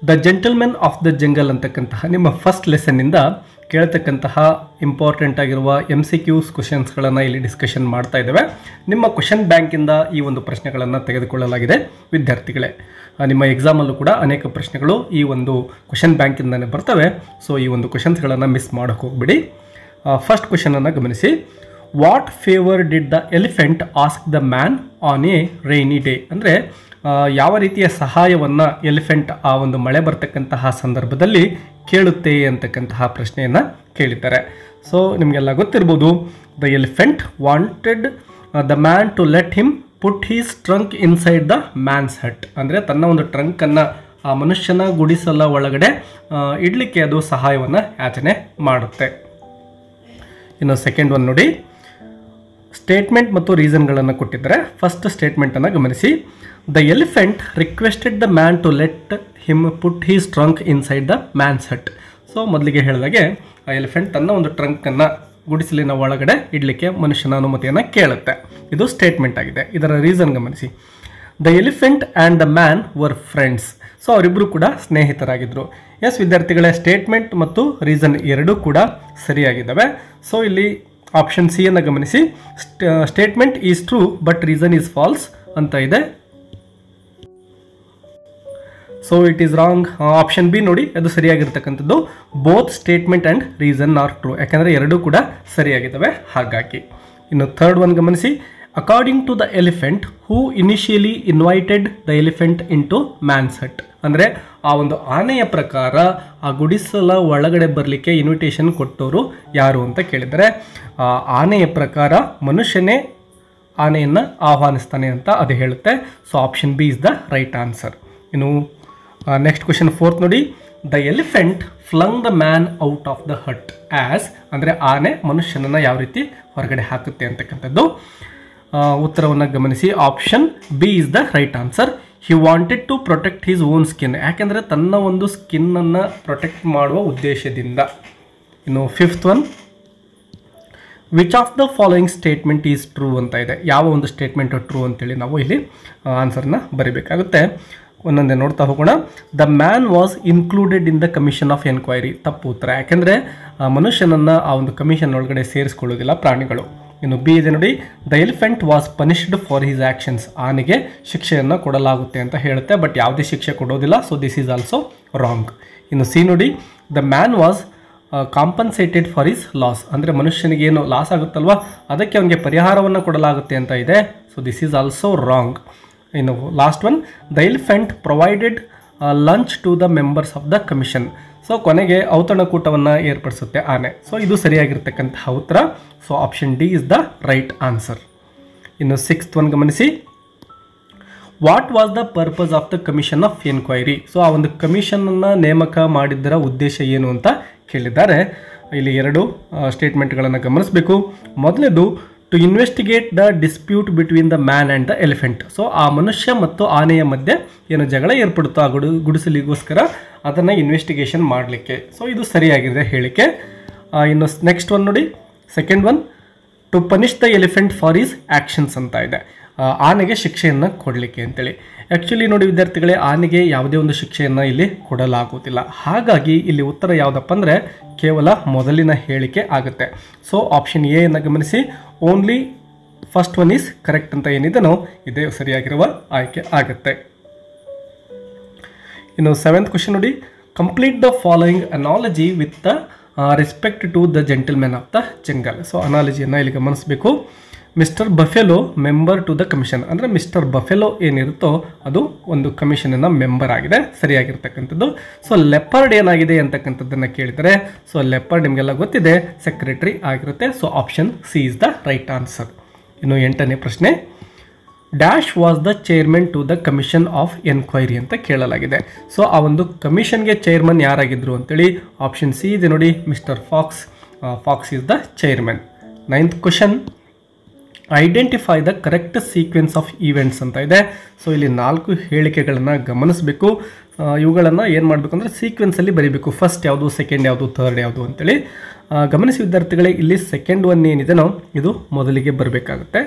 The gentlemen of the jungle ಅಂತಕ್ಕಂತಹ ನಿಮ್ಮ first ಲೆಸನ್ನಿಂದ ಕೇಳ್ತಕ್ಕಂತಹ important ಆಗಿರುವ MCQs ಕ್ವಶನ್ಸ್ಗಳನ್ನು ಇಲ್ಲಿ ಡಿಸ್ಕಷನ್ ಮಾಡ್ತಾ ಇದ್ದೇವೆ. ನಿಮ್ಮ ಕ್ವಶನ್ ಬ್ಯಾಂಕಿಂದ ಈ ಒಂದು ಪ್ರಶ್ನೆಗಳನ್ನು ತೆಗೆದುಕೊಳ್ಳಲಾಗಿದೆ ವಿದ್ಯಾರ್ಥಿಗಳೇ. ನಿಮ್ಮ ಎಕ್ಸಾಮಲ್ಲೂ ಕೂಡ ಅನೇಕ ಪ್ರಶ್ನೆಗಳು ಈ ಒಂದು ಕ್ವಶನ್ ಬ್ಯಾಂಕಿಂದನೇ ಬರ್ತವೆ. ಸೊ ಈ ಒಂದು ಕ್ವಶನ್ಸ್ಗಳನ್ನು ಮಿಸ್ ಮಾಡೋಕ್ಕೆ ಹೋಗ್ಬಿಡಿ. ಫಸ್ಟ್ ಕ್ವಶನನ್ನು ಗಮನಿಸಿ. What favour did the elephant ask the man on A rainy day? ಅಂದರೆ ಯಾವ ರೀತಿಯ ಸಹಾಯವನ್ನು ಎಲಿಫೆಂಟ್ ಆ ಒಂದು ಮಳೆ ಬರ್ತಕ್ಕಂತಹ ಸಂದರ್ಭದಲ್ಲಿ ಕೇಳುತ್ತೆ ಅಂತಕ್ಕಂತಹ ಪ್ರಶ್ನೆಯನ್ನು ಕೇಳಿದ್ದಾರೆ. ಸೊ ನಿಮಗೆಲ್ಲ ಗೊತ್ತಿರ್ಬೋದು, the elephant wanted the man to let him put his trunk inside the man's hut. ಅಂದರೆ ತನ್ನ ಒಂದು ಟ್ರಂಕನ್ನು ಆ ಮನುಷ್ಯನ ಗುಡಿಸಲ ಒಳಗಡೆ ಇಡಲಿಕ್ಕೆ ಅದು ಸಹಾಯವನ್ನು ಯಾಚನೆ ಮಾಡುತ್ತೆ. ಇನ್ನು ಸೆಕೆಂಡ್ ಒನ್ ನೋಡಿ, ಸ್ಟೇಟ್ಮೆಂಟ್ ಮತ್ತು ರೀಸನ್ಗಳನ್ನು ಕೊಟ್ಟಿದ್ದಾರೆ. ಫಸ್ಟ್ ಸ್ಟೇಟ್ಮೆಂಟನ್ನು ಗಮನಿಸಿ. The elephant requested the man to let him put his trunk inside the man's hut. So ಮೊದಲಿಗೆ ಹೇಳಿದಾಗೆ ಆ ಎಲಿಫೆಂಟ್ ತನ್ನ ಒಂದು ಟ್ರಂಕನ್ನು ಗುಡಿಸಲಿನ ಒಳಗಡೆ ಇಡಲಿಕ್ಕೆ ಮನುಷ್ಯನ ಅನುಮತಿಯನ್ನು ಕೇಳುತ್ತೆ. ಇದು ಸ್ಟೇಟ್ಮೆಂಟ್ ಆಗಿದೆ. ಇದರ ರೀಸನ್ ಗಮನಿಸಿ. The elephant and the man were friends. So ಅವರಿಬ್ಬರು ಕೂಡ ಸ್ನೇಹಿತರಾಗಿದ್ದರು. ಎಸ್ ವಿದ್ಯಾರ್ಥಿಗಳೇ, ಸ್ಟೇಟ್ಮೆಂಟ್ ಮತ್ತು ರೀಸನ್ ಎರಡೂ ಕೂಡ ಸರಿಯಾಗಿದ್ದಾವೆ. ಸೊ ಇಲ್ಲಿ ಆಪ್ಷನ್ ಸಿ ಅನ್ನು ಗಮನಿಸಿ. Statement is true but reason is false ಅಂತ ಇದೆ. So it is wrong. Option B ನೋಡಿ, ಅದು ಸರಿಯಾಗಿರ್ತಕ್ಕಂಥದ್ದು. Both statement and reason are true. ಯಾಕೆಂದರೆ ಎರಡೂ ಕೂಡ ಸರಿಯಾಗಿದ್ದಾವೆ ಹಾಗಾಗಿ. ಇನ್ನು ಥರ್ಡ್ ಒನ್ ಗಮನಿಸಿ. According to the elephant who initially invited the elephant in to mans hut. ಅಂದರೆ ಆ ಒಂದು ಆನೆಯ ಪ್ರಕಾರ ಆ ಗುಡಿಸಲ ಒಳಗಡೆ ಬರಲಿಕ್ಕೆ ಇನ್ವಿಟೇಷನ್ ಕೊಟ್ಟವರು ಯಾರು ಅಂತ ಕೇಳಿದರೆ, ಆನೆಯ ಪ್ರಕಾರ ಮನುಷ್ಯನೇ ಆನೆಯನ್ನು ಆಹ್ವಾನಿಸ್ತಾನೆ ಅಂತ ಅದು ಹೇಳುತ್ತೆ. So option B is the right answer. ಇನ್ನು ನೆಕ್ಸ್ಟ್ ಕ್ವೆಶನ್ ಫೋರ್ತ್ ನೋಡಿ. The elephant flung the man out of the hut as. ಅಂದರೆ ಆನೆ ಮನುಷ್ಯನನ್ನು ಯಾವ ರೀತಿ ಹೊರಗಡೆ ಹಾಕುತ್ತೆ ಅಂತಕ್ಕಂಥದ್ದು. ಉತ್ತರವನ್ನು ಗಮನಿಸಿ. Option B is the right answer. He wanted to protect his own skin. ಯಾಕೆಂದರೆ ತನ್ನ ಒಂದು ಸ್ಕಿನ್ನನ್ನು ಪ್ರೊಟೆಕ್ಟ್ ಮಾಡುವ ಉದ್ದೇಶದಿಂದ. ಇನ್ನು fifth one, which of the following statement is true ಅಂತ ಇದೆ. ಯಾವ ಒಂದು ಸ್ಟೇಟ್ಮೆಂಟ್ ಟ್ರೂ ಅಂತೇಳಿ ನಾವು ಇಲ್ಲಿ ಆನ್ಸರ್ನ ಬರೀಬೇಕಾಗುತ್ತೆ. ಒಂದೊಂದೇ ನೋಡ್ತಾ ಹೋಗೋಣ. The man was included in the commission of enquiry. ತಪ್ಪು ಉತ್ತರ. ಯಾಕೆಂದರೆ ಮನುಷ್ಯನನ್ನು ಆ ಒಂದು ಕಮಿಷನ್ ಒಳಗಡೆ ಸೇರಿಸ್ಕೊಳ್ಳೋದಿಲ್ಲ ಪ್ರಾಣಿಗಳು. ಇನ್ನು ಬಿ ಇದೆ ನೋಡಿ. The elephant was punished for his actions. ಆನೆಗೆ ಶಿಕ್ಷೆಯನ್ನು ಕೊಡಲಾಗುತ್ತೆ ಅಂತ ಹೇಳುತ್ತೆ, ಬಟ್ ಯಾವುದೇ ಶಿಕ್ಷೆ ಕೊಡೋದಿಲ್ಲ. So this is also wrong. ಇನ್ನು ಸಿ ನೋಡಿ. The man was ಕಾಂಪನ್ಸೇಟೆಡ್ for his loss. ಅಂದರೆ ಮನುಷ್ಯನಿಗೆ ಏನು ಲಾಸ್ ಆಗುತ್ತಲ್ವ, ಅದಕ್ಕೆ ಅವನಿಗೆ ಪರಿಹಾರವನ್ನು ಕೊಡಲಾಗುತ್ತೆ ಅಂತ ಇದೆ. So this is also wrong. ಇನ್ನು last one, the elephant provided lunch to the members of the commission. So ಕೊನೆಗೆ ಔತಣಕೂಟವನ್ನು ಏರ್ಪಡಿಸುತ್ತೆ ಆನೆ. ಸೊ ಇದು ಸರಿಯಾಗಿರ್ತಕ್ಕಂತಹ ಉತ್ತರ. So option D is the right answer. ಇನ್ನು ಸಿಕ್ಸ್ತ್ ಒನ್ ಗಮನಿಸಿ. What was the purpose of the commission of enquiry? So ಆ ಒಂದು ಕಮಿಷನನ್ನು ನೇಮಕ ಮಾಡಿದ್ದರ ಉದ್ದೇಶ ಏನು ಅಂತ ಕೇಳಿದ್ದಾರೆ. ಇಲ್ಲಿ ಎರಡು ಸ್ಟೇಟ್ಮೆಂಟ್ಗಳನ್ನು ಗಮನಿಸಬೇಕು. ಮೊದಲನೇದು, to investigate the dispute between the man and the elephant. So ಆ ಮನುಷ್ಯ ಮತ್ತು ಆನೆಯ ಮಧ್ಯೆ ಏನು ಜಗಳ ಏರ್ಪಡುತ್ತೋ ಆ ಗುಡಿಸಲಿಗೋಸ್ಕರ ಅದನ್ನು ಇನ್ವೆಸ್ಟಿಗೇಷನ್ ಮಾಡಲಿಕ್ಕೆ. ಸೊ ಇದು ಸರಿಯಾಗಿದೆ ಹೇಳಿಕೆ. ಇನ್ನು ನೆಕ್ಸ್ಟ್ ಒನ್ ನೋಡಿ, second one, to punish the elephant for his actions ಅಂತ ಇದೆ. ಆನೆಗೆ ಶಿಕ್ಷೆಯನ್ನು ಕೊಡಲಿಕ್ಕೆ ಅಂತೇಳಿ. ಆ್ಯಕ್ಚುಲಿ ನೋಡಿ ವಿದ್ಯಾರ್ಥಿಗಳೇ, ಆನೆಗೆ ಯಾವುದೇ ಒಂದು ಶಿಕ್ಷೆಯನ್ನು ಇಲ್ಲಿ ಕೊಡಲಾಗುವುದಿಲ್ಲ. ಹಾಗಾಗಿ ಇಲ್ಲಿ ಉತ್ತರ ಯಾವುದಪ್ಪ ಅಂದರೆ ಕೇವಲ ಮೊದಲಿನ ಹೇಳಿಕೆ ಆಗುತ್ತೆ. ಸೊ ಆಪ್ಷನ್ ಎ ಅನ್ನು ಗಮನಿಸಿ. Only first one is correct ಅಂತ ಏನಿದೆನೋ ಇದೇ ಸರಿಯಾಗಿರುವ ಆಯ್ಕೆ ಆಗುತ್ತೆ. ಇನ್ನು ಸೆವೆಂತ್ ಕ್ವೆಶನ್ ನೋಡಿ. Complete the following analogy with the respect to the gentlemen of the jungle. So ಅನಾಲಜಿಯನ್ನು ಇಲ್ಲಿ ಗಮನಿಸಬೇಕು. Mr Buffalo member to the commission. ಅಂದರೆ ಮಿಸ್ಟರ್ ಬಫೆಲೋ ಏನಿರುತ್ತೋ ಅದು ಒಂದು ಕಮಿಷನ್ನ ಮೆಂಬರ್ ಆಗಿದೆ, ಸರಿಯಾಗಿರ್ತಕ್ಕಂಥದ್ದು. ಸೊ ಲೆಪರ್ಡ್ ಏನಾಗಿದೆ ಅಂತಕ್ಕಂಥದ್ದನ್ನು ಕೇಳಿದರೆ, ಸೊ ಲೆಪರ್ಡ್ ನಿಮಗೆಲ್ಲ ಗೊತ್ತಿದೆ, ಸೆಕ್ರೆಟರಿ ಆಗಿರುತ್ತೆ. So option C is the right answer. ಇನ್ನು ಎಂಟನೇ ಪ್ರಶ್ನೆ. Dash was the chairman to the commission of enquiry ಅಂತ ಕೇಳಲಾಗಿದೆ. ಸೊ ಆ ಒಂದು ಕಮಿಷನ್ಗೆ ಚೇರ್ಮನ್ ಯಾರಾಗಿದ್ದರು ಅಂತೇಳಿ ಆಪ್ಷನ್ ಸಿ ಇದೆ ನೋಡಿ, mister fox. Fox is the chairman. Ninth question. Identify the correct sequence of events ಅಂತ ಇದೆ. ಸೊ ಇಲ್ಲಿ 4 ಹೇಳಿಕೆಗಳನ್ನು ಗಮನಿಸಬೇಕು. ಇವುಗಳನ್ನು ಏನು ಮಾಡಬೇಕು ಅಂದರೆ ಸೀಕ್ವೆನ್ಸಲ್ಲಿ ಬರೀಬೇಕು. ಫಸ್ಟ್ ಯಾವುದು, ಸೆಕೆಂಡ್ ಯಾವುದು, ಥರ್ಡ್ ಯಾವುದು ಅಂತೇಳಿ ಗಮನಿಸಿ ವಿದ್ಯಾರ್ಥಿಗಳೇ. ಇಲ್ಲಿ ಸೆಕೆಂಡ್ ಒನ್ ಏನಿದೆನೋ ಇದು ಮೊದಲಿಗೆ ಬರಬೇಕಾಗುತ್ತೆ.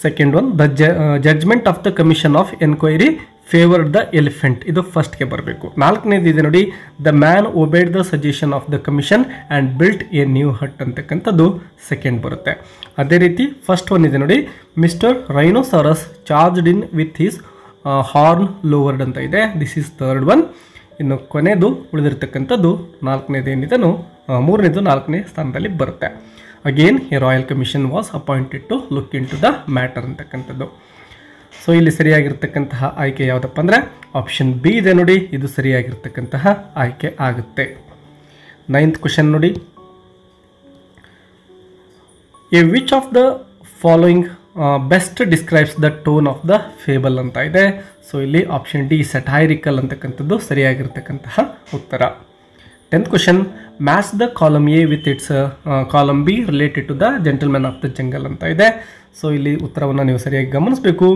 Second one the judgement of the commission of enquiry favoured the elephant, ಇದು ಫಸ್ಟ್ಗೆ ಬರಬೇಕು. ನಾಲ್ಕನೇದು ಇದೆ ನೋಡಿ, the man obeyed the suggestion of the commission and built a new hut ಅಂತಕ್ಕಂಥದ್ದು ಸೆಕೆಂಡ್ ಬರುತ್ತೆ. ಅದೇ ರೀತಿ ಫಸ್ಟ್ ಒನ್ ಇದೆ ನೋಡಿ, Mr Rhinoceros charged in with his horn lowered ಅಂತ ಇದೆ, ದಿಸ್ ಈಸ್ ಥರ್ಡ್ ಒನ್. ಇನ್ನು ಕೊನೆಯದು ಉಳಿದಿರ್ತಕ್ಕಂಥದ್ದು ನಾಲ್ಕನೇದು ಏನಿದೆನೋ ಮೂರನೇದು ನಾಲ್ಕನೇ ಸ್ಥಾನದಲ್ಲಿ ಬರುತ್ತೆ. Again a royal commission was appointed to look into the matter ಅಂತಕ್ಕಂಥದ್ದು. ಸೊ ಇಲ್ಲಿ ಸರಿಯಾಗಿರ್ತಕ್ಕಂತಹ ಆಯ್ಕೆ ಯಾವುದಪ್ಪ ಅಂದರೆ ಆಪ್ಷನ್ ಬಿ ಇದೆ ನೋಡಿ, ಇದು ಸರಿಯಾಗಿರ್ತಕ್ಕಂತಹ ಆಯ್ಕೆ ಆಗುತ್ತೆ. 9th ಕ್ವೆಶ್ಚನ್ ನೋಡಿ, A which of the following best describes the tone of the fable ಅಂತ ಇದೆ. ಸೊ ಇಲ್ಲಿ ಆಪ್ಷನ್ ಡಿ ಸಟೈರಿಕಲ್ ಅಂತಕ್ಕಂಥದ್ದು ಸರಿಯಾಗಿರ್ತಕ್ಕಂತಹ ಉತ್ತರ. 10th question, match the column A with its column B related to the gentleman of the jungle ಅಂತ ಇದೆ. So ಇಲ್ಲಿ ಉತ್ತರವನ್ನು ನೀವು ಸರಿಯಾಗಿ ಗಮನಿಸಬೇಕು.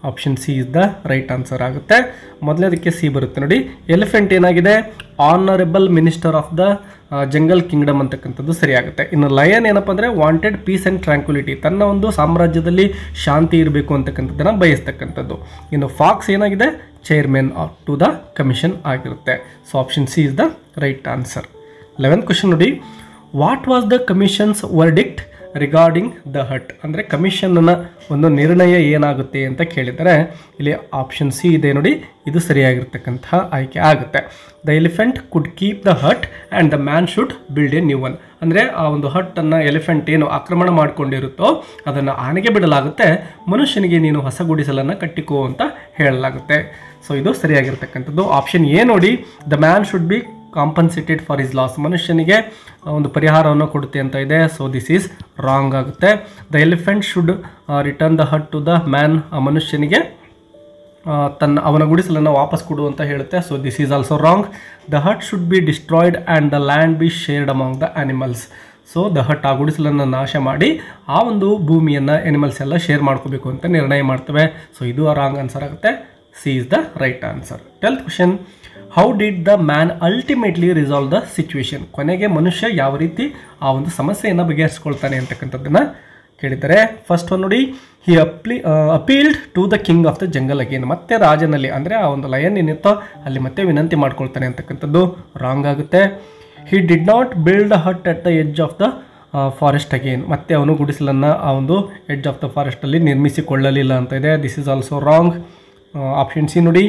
Option C is the right answer ಆಗುತ್ತೆ. ಮೊದಲನೇದಕ್ಕೆ ಸಿ ಬರುತ್ತೆ ನೋಡಿ, ಎಲಿಫೆಂಟ್ ಏನಾಗಿದೆ, honourable minister of the jungle kingdom ಅಂತಕ್ಕಂಥದ್ದು ಸರಿಯಾಗುತ್ತೆ. ಇನ್ನು ಲಯನ್ ಏನಪ್ಪ ಅಂದರೆ ವಾಂಟೆಡ್ ಪೀಸ್ ಆ್ಯಂಡ್ ಟ್ರ್ಯಾಂಕ್ವಿಲಿಟಿ, ತನ್ನ ಒಂದು ಸಾಮ್ರಾಜ್ಯದಲ್ಲಿ ಶಾಂತಿ ಇರಬೇಕು ಅಂತಕ್ಕಂಥದ್ದನ್ನು ಬಯಸ್ತಕ್ಕಂಥದ್ದು. ಇನ್ನು ಫಾಕ್ಸ್ ಏನಾಗಿದೆ, ಚೇರ್ಮನ್ ಟು ದ ಕಮಿಷನ್ ಆಗಿರುತ್ತೆ. So option C is the right answer. 11th question ನೋಡಿ, what was the commission's verdict regarding the hut, ಅಂದರೆ ಕಮಿಷನ್ನ ಒಂದು ನಿರ್ಣಯ ಏನಾಗುತ್ತೆ ಅಂತ ಕೇಳಿದರೆ ಇಲ್ಲಿ ಆಪ್ಷನ್ ಸಿ ಇದೆ ನೋಡಿ, ಇದು ಸರಿಯಾಗಿರ್ತಕ್ಕಂತಹ ಆಯ್ಕೆ ಆಗುತ್ತೆ. The elephant could keep the hut and the man should build A new one, ಅಂದರೆ ಆ ಒಂದು ಹಟ್ಟನ್ನು ಎಲಿಫೆಂಟ್ ಏನು ಆಕ್ರಮಣ ಮಾಡಿಕೊಂಡಿರುತ್ತೋ ಅದನ್ನು ಆನೆಗೆ ಬಿಡಲಾಗುತ್ತೆ, ಮನುಷ್ಯನಿಗೆ ನೀನು ಹೊಸ ಗುಡಿಸಲನ್ನು ಕಟ್ಟಿಕೋ ಅಂತ ಹೇಳಲಾಗುತ್ತೆ. ಸೊ ಇದು ಸರಿಯಾಗಿರ್ತಕ್ಕಂಥದ್ದು. ಆಪ್ಷನ್ ಎ ನೋಡಿ, the man should be compensated for his loss, ಮನುಷ್ಯನಿಗೆ ಒಂದು ಪರಿಹಾರವನ್ನು ಕೊಡುತ್ತೆ ಅಂತ ಇದೆ. ಸೊ ದಿಸ್ ಈಸ್ ರಾಂಗ್ ಆಗುತ್ತೆ. The elephant should return the hut to the man, ಆ ಮನುಷ್ಯನಿಗೆ ಅವನ ಗುಡಿಸಲನ್ನು ವಾಪಸ್ ಕೊಡು ಅಂತ ಹೇಳುತ್ತೆ. So this is also wrong. The hut should be destroyed and the land be shared among the animals. So the hut, ಆ ಗುಡಿಸಲನ್ನು ನಾಶ ಮಾಡಿ ಆ ಒಂದು ಭೂಮಿಯನ್ನು ಎನಿಮಲ್ಸ್ ಎಲ್ಲ ಶೇರ್ ಮಾಡ್ಕೋಬೇಕು ಅಂತ ನಿರ್ಣಯ ಮಾಡ್ತವೆ. ಸೊ ಇದು ರಾಂಗ್ ಆನ್ಸರ್ ಆಗುತ್ತೆ. C is the right answer. 12th question, how did the man ultimately resolve the situation, ಕೊನೆಗೆ ಮನುಷ್ಯ ಯಾವ ರೀತಿ ಆ ಒಂದು ಸಮಸ್ಯೆಯನ್ನು ಬಗೆಹರಿಸ್ಕೊಳ್ತಾನೆ ಅಂತಕ್ಕಂಥದ್ದನ್ನು ಕೇಳಿದ್ದಾರೆ. ಫಸ್ಟ್ ಒನ್ ನೋಡಿ, he appealed to the king of the jungle again, ಮತ್ತೆ ರಾಜನಲ್ಲಿ ಅಂದರೆ ಆ ಒಂದು ಲಯನ್ ಏನಿತ್ತೋ ಅಲ್ಲಿ ಮತ್ತೆ ವಿನಂತಿ ಮಾಡ್ಕೊಳ್ತಾನೆ ಅಂತಕ್ಕಂಥದ್ದು ರಾಂಗ್ ಆಗುತ್ತೆ. He did not build the hut at the edge of the forest again, ಮತ್ತೆ ಅವನು ಗುಡಿಸಲನ್ನು ಆ ಒಂದು ಎಡ್ಜ್ ಆಫ್ ದ ಫಾರೆಸ್ಟಲ್ಲಿ ನಿರ್ಮಿಸಿಕೊಳ್ಳಲಿಲ್ಲ ಅಂತ ಇದೆ. This is also wrong. Option C ನೋಡಿ,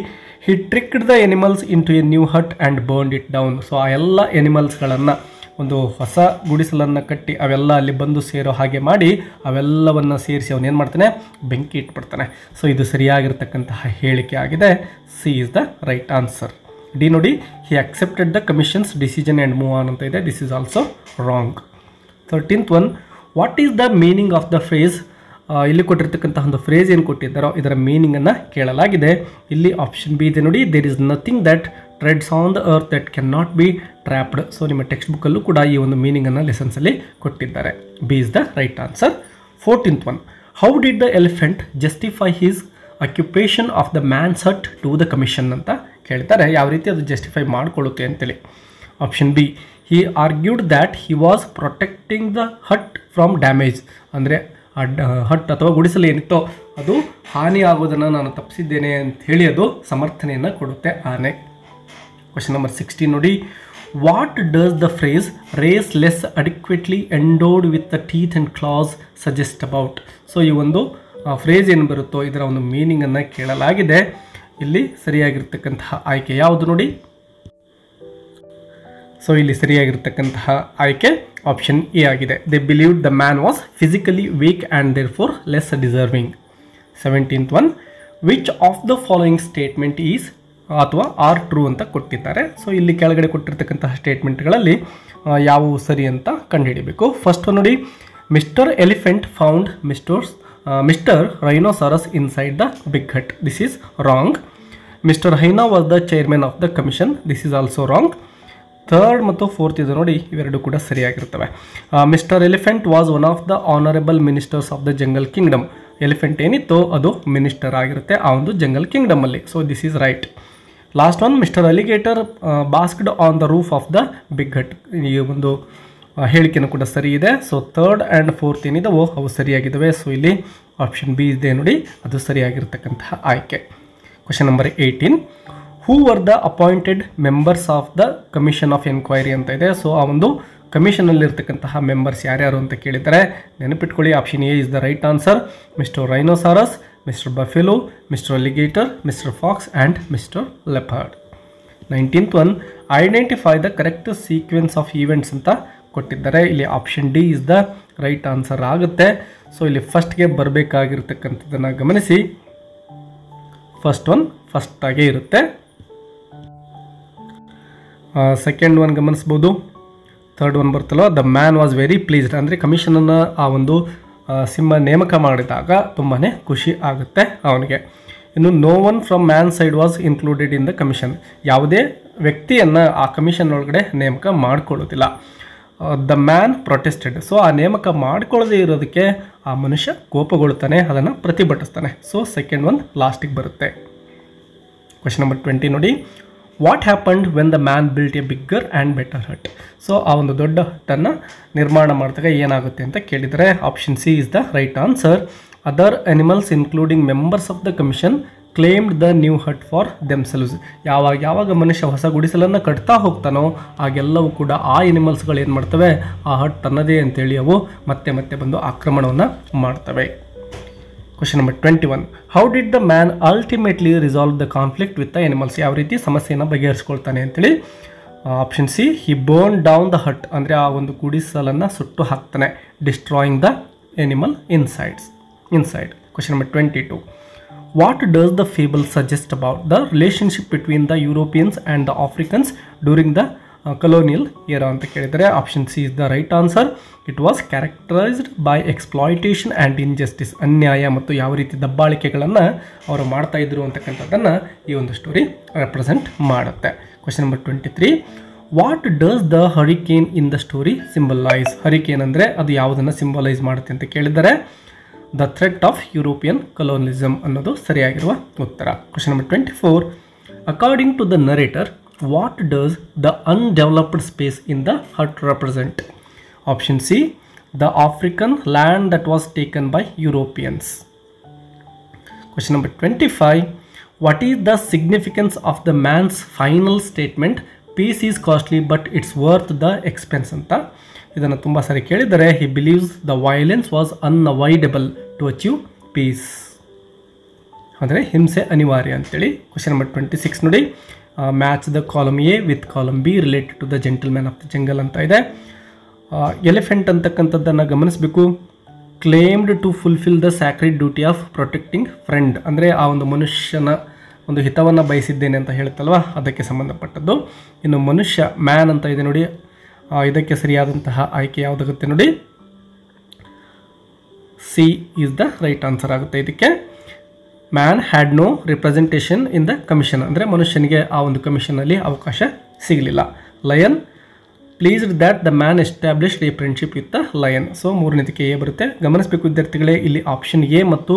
he tricked the animals in to a new hut and burned it down. So ಆ ಎಲ್ಲ ಎನಿಮಲ್ಸ್ಗಳನ್ನು ಒಂದು ಹೊಸ ಗುಡಿಸಲನ್ನು ಕಟ್ಟಿ ಅವೆಲ್ಲ ಅಲ್ಲಿ ಬಂದು ಸೇರೋ ಹಾಗೆ ಮಾಡಿ ಅವೆಲ್ಲವನ್ನು ಸೇರಿಸಿ ಅವನು ಏನು ಮಾಡ್ತಾನೆ, ಬೆಂಕಿ ಇಟ್ಬಿಡ್ತಾನೆ. ಸೊ ಇದು ಸರಿಯಾಗಿರ್ತಕ್ಕಂತಹ ಹೇಳಿಕೆ ಆಗಿದೆ. C is the right answer. D ನೋಡಿ, he accepted the commission's decision and move on ಅಂತ ಇದೆ. This is also wrong. 13th one, what is the meaning of the phrase, ಇಲ್ಲಿ ಕೊಟ್ಟಿರ್ತಕ್ಕಂತಹ ಒಂದು ಫ್ರೇಸ್ ಏನು ಕೊಟ್ಟಿದ್ದಾರೋ ಇದರ ಮೀನಿಂಗನ್ನು ಕೇಳಲಾಗಿದೆ. ಇಲ್ಲಿ ಆಪ್ಷನ್ ಬಿ ಇದೆ ನೋಡಿ, there is nothing that treads on the earth that can not be trapped. So ನಿಮ್ಮ ಟೆಕ್ಸ್ಟ್ ಬುಕ್ಕಲ್ಲೂ ಕೂಡ ಈ ಒಂದು ಮೀನಿಂಗನ್ನು ಲೆಸನ್ಸಲ್ಲಿ ಕೊಟ್ಟಿದ್ದಾರೆ. B is the right answer. 14th one, how did the elephant justify his occupation of the man's hut to the commission ಅಂತ ಕೇಳ್ತಾರೆ. ಯಾವ ರೀತಿ ಅದು ಜಸ್ಟಿಫೈ ಮಾಡಿಕೊಳ್ಳುತ್ತೆ ಅಂತೇಳಿ. Option B, he argued that he was protecting the hut from damage, ಅಂದರೆ ಹಟ್ ಅಥವಾ ಗುಡಿಸಲು ಏನಿತ್ತೋ ಅದು ಹಾನಿ ಆಗೋದನ್ನು ನಾನು ತಪ್ಪಿಸಿದ್ದೇನೆ ಅಂತ ಹೇಳಿ ಅದು ಸಮರ್ಥನೆಯನ್ನು ಕೊಡುತ್ತೆ ಆನೆ. ಕ್ವೆಶ್ಚನ್ ನಂಬರ್ 16 ನೋಡಿ, what does the phrase race less adequately endowed with the teeth and claws suggest about. So ಈ ಒಂದು ಫ್ರೇಸ್ ಏನು ಬರುತ್ತೋ ಇದರ ಒಂದು ಮೀನಿಂಗನ್ನು ಕೇಳಲಾಗಿದೆ. ಇಲ್ಲಿ ಸರಿಯಾಗಿರ್ತಕ್ಕಂತಹ ಆಯ್ಕೆ ಯಾವುದು ನೋಡಿ. ಸೊ ಇಲ್ಲಿ ಸರಿಯಾಗಿರ್ತಕ್ಕಂತಹ ಆಯ್ಕೆ ಆಪ್ಷನ್ ಎ ಆಗಿದೆ. They believed the man was physically weak and therefore less deserving. 17th one, which of the following statement is ಅಥವಾ ಆರ್ ಟ್ರೂ ಅಂತ ಕೊಟ್ಟಿದ್ದಾರೆ. ಸೊ ಇಲ್ಲಿ ಕೆಳಗಡೆ ಕೊಟ್ಟಿರ್ತಕ್ಕಂತಹ ಸ್ಟೇಟ್ಮೆಂಟ್ಗಳಲ್ಲಿ ಯಾವುವು ಸರಿ ಅಂತ ಕಂಡುಹಿಡಿಯಬೇಕು. ಫಸ್ಟ್ ಒನ್ ನೋಡಿ, Mr Elephant found Mr Rhinoceros inside the big hut. This is wrong. Mr Hyena was the chairman of the commission. This is also wrong. 3rd ಮತ್ತು 4th ಇದು ನೋಡಿ, ಇವೆರಡು ಕೂಡ ಸರಿಯಾಗಿರ್ತವೆ. Mr Elephant was one of the honourable ministers of the jungle kingdom. Elephant ಏನಿತ್ತು ಅದು minister ಆಗಿರುತ್ತೆ ಆ ಒಂದು ಜಂಗಲ್ ಕಿಂಗ್ಡಮಲ್ಲಿ. So this is right. Last one, Mr Alligator basked on the roof of the big hut. ಈ ಒಂದು ಹೇಳಿಕೆನೂ ಕೂಡ ಸರಿ ಇದೆ. ಸೊ 3rd and 4th ಏನಿದಾವೋ ಅವು ಸರಿಯಾಗಿದ್ದಾವೆ. ಸೊ ಇಲ್ಲಿ ಆಪ್ಷನ್ ಬಿ ಇದೆ ನೋಡಿ, ಅದು ಸರಿಯಾಗಿರ್ತಕ್ಕಂತಹ ಆಯ್ಕೆ. Question number 18, who were the appointed members of the commission of enquiry ಅಂತ ಇದೆ. ಸೊ ಆ ಒಂದು ಕಮಿಷನಲ್ಲಿರ್ತಕ್ಕಂತಹ ಮೆಂಬರ್ಸ್ ಯಾರ್ಯಾರು ಅಂತ ಕೇಳಿದ್ದಾರೆ. ನೆನಪಿಟ್ಕೊಳ್ಳಿ, option A is the right answer. Mr Rhinoceros, Mr Buffalo, Mr Alligator, Mr Fox and Mr Leopard. 19th one, identify the correct sequence of events ಅಂತ ಕೊಟ್ಟಿದ್ದಾರೆ. ಇಲ್ಲಿ option D is the right answer ಆಗುತ್ತೆ. So ಇಲ್ಲಿ ಫಸ್ಟ್ಗೆ ಬರಬೇಕಾಗಿರ್ತಕ್ಕಂಥದ್ದನ್ನು ಗಮನಿಸಿ. First one first ಆಗೇ ಇರುತ್ತೆ. ಸೆಕೆಂಡ್ ಒನ್ ಗಮನಿಸ್ಬೋದು. ಥರ್ಡ್ ಒನ್ ಬರ್ತಲ್ಲ, the man was very pleased, ಅಂದರೆ ಕಮಿಷನನ್ನು ಆ ಒಂದು ಸಿಂಹ ನೇಮಕ ಮಾಡಿದಾಗ ತುಂಬಾ ಖುಷಿ ಆಗುತ್ತೆ ಅವನಿಗೆ. ಇನ್ನು no one from man side was included in the commission, ಯಾವುದೇ ವ್ಯಕ್ತಿಯನ್ನು ಆ ಕಮಿಷನ್ ಒಳಗಡೆ ನೇಮಕ ಮಾಡ್ಕೊಳ್ಳೋದಿಲ್ಲ. ದ ಮ್ಯಾನ್ ಪ್ರೊಟೆಸ್ಟೆಡ್, ಸೊ ಆ ನೇಮಕ ಮಾಡ್ಕೊಳ್ಳೋದೇ ಇರೋದಕ್ಕೆ ಆ ಮನುಷ್ಯ ಕೋಪಗೊಳ್ತಾನೆ, ಅದನ್ನು ಪ್ರತಿಭಟಿಸ್ತಾನೆ. ಸೊ ಸೆಕೆಂಡ್ ಒನ್ ಲಾಸ್ಟಿಗೆ ಬರುತ್ತೆ. ಕ್ವೆಶ್ಚನ್ ನಂಬರ್ 20 ನೋಡಿ, what happened when the man built A bigger and better hut. So ಆ ಒಂದು ದೊಡ್ಡ ಹಟ್ಟನ್ನು ನಿರ್ಮಾಣ ಮಾಡಿದಾಗ ಏನಾಗುತ್ತೆ ಅಂತ ಕೇಳಿದರೆ option C is the right answer. Other animals including members of the commission claimed the new hut for themselves. ಯಾವಾಗ ಮನುಷ್ಯ ಹೊಸ ಗುಡಿಸಲನ್ನು ಕಟ್ತಾ ಹೋಗ್ತಾನೋ ಆಗೆಲ್ಲವೂ ಕೂಡ ಆ ಎನಿಮಲ್ಸ್ಗಳು ಏನು ಮಾಡ್ತವೆ, ಆ ಹಟ್ ತನ್ನದೇ ಅಂತೇಳಿ ಅವು ಮತ್ತೆ ಮತ್ತೆ ಬಂದು ಆಕ್ರಮಣವನ್ನು ಮಾಡ್ತವೆ. Question number 21, how did the man ultimately resolve the conflict with the animals. ಯಾವ ರೀತಿ ಸಮಸ್ಯೆಯನ್ನು ಬಗೆಹರಿಸ್ಕೊಳ್ತಾನೆ ಅಂತೇಳಿ. Option C, he burn down the hut, ಅಂದರೆ ಆ ಒಂದು ಗುಡಿಸಲನ್ನು ಸುಟ್ಟು ಹಾಕ್ತಾನೆ. Destroying the animal inside. Question number 22, what does the fable suggest about the relationship between the Europeans and the Africans during the colonial era ಅಂತ ಕೇಳಿದರೆ option C is the right answer. It was characterised by exploitation and injustice. ಅನ್ಯಾಯ ಮತ್ತು ಯಾವ ರೀತಿ ದಬ್ಬಾಳಿಕೆಗಳನ್ನು ಅವರು ಮಾಡ್ತಾ ಇದ್ರು ಅಂತಕ್ಕಂಥದ್ದನ್ನು ಈ ಒಂದು ಸ್ಟೋರಿ ರೆಪ್ರೆಸೆಂಟ್ ಮಾಡುತ್ತೆ. Question number 23, what does the hurricane in the story symbolise. Hurricane ಅಂದರೆ ಅದು ಯಾವುದನ್ನು ಸಿಂಬಲೈಸ್ ಮಾಡುತ್ತೆ ಅಂತ ಕೇಳಿದರೆ the threat of European colonialism ಅನ್ನೋದು ಸರಿಯಾಗಿರುವ ಉತ್ತರ. Question number 24, according to the narrator, what does the undeveloped space in the hut represent? Option C, the African land that was taken by Europeans. Question number 25, what is the significance of the man's final statement, peace is costly but it's worth the expense ಅಂತ. ಇದನ್ನು ತುಂಬ ಸರಿ ಕೇಳಿದರೆ he believes the violence was unavoidable to achieve peace, ಅಂದರೆ ಹಿಂಸೆ ಅನಿವಾರ್ಯ ಅಂತೇಳಿ. Question number 26 ನೋಡಿ, match the column A with column B related to the gentleman of the jungle ಅಂತ ಇದೆ. ಎಲಿಫೆಂಟ್ ಅಂತಕ್ಕಂಥದ್ದನ್ನು ಗಮನಿಸಬೇಕು. Claimed to fulfil the sacred duty of protecting friend, ಅಂದರೆ ಆ ಒಂದು ಮನುಷ್ಯನ ಒಂದು ಹಿತವನ್ನು ಬಯಸಿದ್ದೇನೆ ಅಂತ ಹೇಳುತ್ತಲ್ವ, ಅದಕ್ಕೆ ಸಂಬಂಧಪಟ್ಟದ್ದು. ಇನ್ನು ಮನುಷ್ಯ ಮ್ಯಾನ್ ಅಂತ ಇದೆ ನೋಡಿ, ಇದಕ್ಕೆ ಸರಿಯಾದಂತಹ ಆಯ್ಕೆ ಯಾವುದಾಗುತ್ತೆ ನೋಡಿ, C is the right answer ಆಗುತ್ತೆ ಇದಕ್ಕೆ. Man had no representation in the commission, ಅಂದರೆ ಮನುಷ್ಯನಿಗೆ ಆ ಒಂದು ಕಮಿಷನಲ್ಲಿ ಅವಕಾಶ ಸಿಗಲಿಲ್ಲ. Lion pleased that the man established a friendship with the lion. So ಮೂರನೇದಕ್ಕೆ ಎ ಬರುತ್ತೆ. ಗಮನಿಸಬೇಕು ವಿದ್ಯಾರ್ಥಿಗಳೇ, ಇಲ್ಲಿ ಆಪ್ಷನ್ ಎ ಮತ್ತು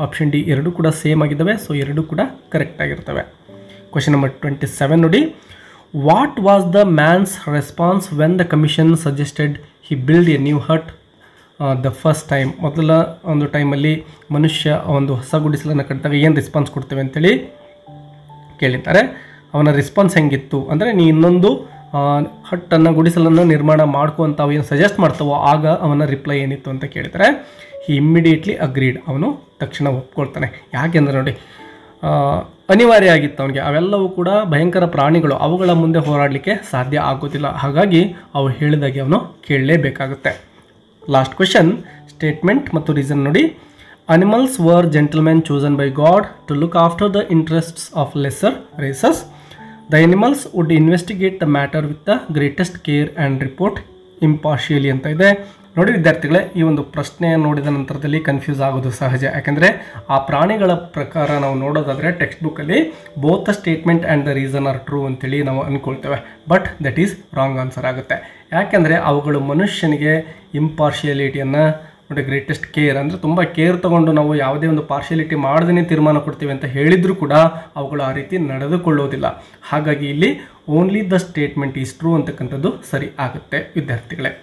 ಆಪ್ಷನ್ ಡಿ ಎರಡೂ ಕೂಡ ಸೇಮ್ ಆಗಿದ್ದಾವೆ. ಸೊ ಎರಡೂ ಕೂಡ ಕರೆಕ್ಟ್ ಆಗಿರ್ತವೆ. ಕ್ವೆಶ್ಚನ್ ನಂಬರ್ 27 ನೋಡಿ, what was the mans response when the commission suggested he build A new hut the first time. ಮೊದಲ ಒಂದು ಟೈಮಲ್ಲಿ ಮನುಷ್ಯ ಒಂದು ಹೊಸ ಗುಡಿಸಲನ್ನು ಕಟ್ಟಿದಾಗ ಏನು ರೆಸ್ಪಾನ್ಸ್ ಕೊಡ್ತೇವೆ ಅಂತೇಳಿ ಕೇಳಿದ್ದಾರೆ. ಅವನ ರೆಸ್ಪಾನ್ಸ್ ಹೆಂಗಿತ್ತು ಅಂದರೆ, ನೀ ಇನ್ನೊಂದು ಹಟ್ಟನ್ನು ಗುಡಿಸಲನ್ನು ನಿರ್ಮಾಣ ಮಾಡ್ಕೊ ಅಂತ ಅವು ಏನು ಸಜೆಸ್ಟ್ ಮಾಡ್ತಾವೋ ಆಗ ಅವನ ರಿಪ್ಲೈ ಏನಿತ್ತು ಅಂತ ಕೇಳಿದರೆ ಹಿ ಇಮ್ಮಿಡಿಯೇಟ್ಲಿ ಅಗ್ರೀಡ್, ಅವನು ತಕ್ಷಣ ಒಪ್ಕೊಳ್ತಾನೆ. ಯಾಕೆಂದರೆ ನೋಡಿ, ಅನಿವಾರ್ಯ ಆಗಿತ್ತು ಅವನಿಗೆ. ಅವೆಲ್ಲವೂ ಕೂಡ ಭಯಂಕರ ಪ್ರಾಣಿಗಳು, ಅವುಗಳ ಮುಂದೆ ಹೋರಾಡಲಿಕ್ಕೆ ಸಾಧ್ಯ ಆಗೋದಿಲ್ಲ. ಹಾಗಾಗಿ ಅವು ಹೇಳಿದಾಗೆ ಅವನು ಕೇಳಲೇಬೇಕಾಗುತ್ತೆ. ಲಾಸ್ಟ್ ಕ್ವೆಶನ್, ಸ್ಟೇಟ್ಮೆಂಟ್ ಮತ್ತು ರೀಸನ್ ನೋಡಿ. Animals were gentlemen chosen by God to look after the interests of lesser races. The animals would investigate the matter with the greatest care and report impartially ಅಂತ ಇದೆ. ನೋಡಿ ವಿದ್ಯಾರ್ಥಿಗಳೇ, ಈ ಒಂದು ಪ್ರಶ್ನೆಯನ್ನು ನೋಡಿದ ನಂತರದಲ್ಲಿ ಕನ್ಫ್ಯೂಸ್ ಆಗೋದು ಸಹಜ. ಯಾಕೆಂದರೆ ಆ ಪ್ರಾಣಿಗಳ ಪ್ರಕಾರ ನಾವು ನೋಡೋದಾದರೆ ಟೆಕ್ಸ್ಟ್ ಬುಕ್ಕಲ್ಲಿ both the statement and the reason are true ಅಂತೇಳಿ ನಾವು ಅಂದ್ಕೊಳ್ತೇವೆ. But that is wrong answer ಆಗುತ್ತೆ. ಯಾಕೆಂದರೆ ಅವುಗಳು ಮನುಷ್ಯನಿಗೆ ಇಂಪಾರ್ಷಿಯಾಲಿಟಿಯನ್ನು ನೋಡಿ, ಗ್ರೇಟೆಸ್ಟ್ ಕೇರ್ ಅಂದರೆ ತುಂಬ ಕೇರ್ ತೊಗೊಂಡು ನಾವು ಯಾವುದೇ ಒಂದು ಪಾರ್ಷಿಯಾಲಿಟಿ ಮಾಡ್ದೇ ತೀರ್ಮಾನ ಕೊಡ್ತೀವಿ ಅಂತ ಹೇಳಿದರೂ ಕೂಡ ಅವುಗಳು ಆ ರೀತಿ ನಡೆದುಕೊಳ್ಳೋದಿಲ್ಲ. ಹಾಗಾಗಿ ಇಲ್ಲಿ only the statement is true ಅಂತಕ್ಕಂಥದ್ದು ಸರಿ ಆಗುತ್ತೆ ವಿದ್ಯಾರ್ಥಿಗಳೇ.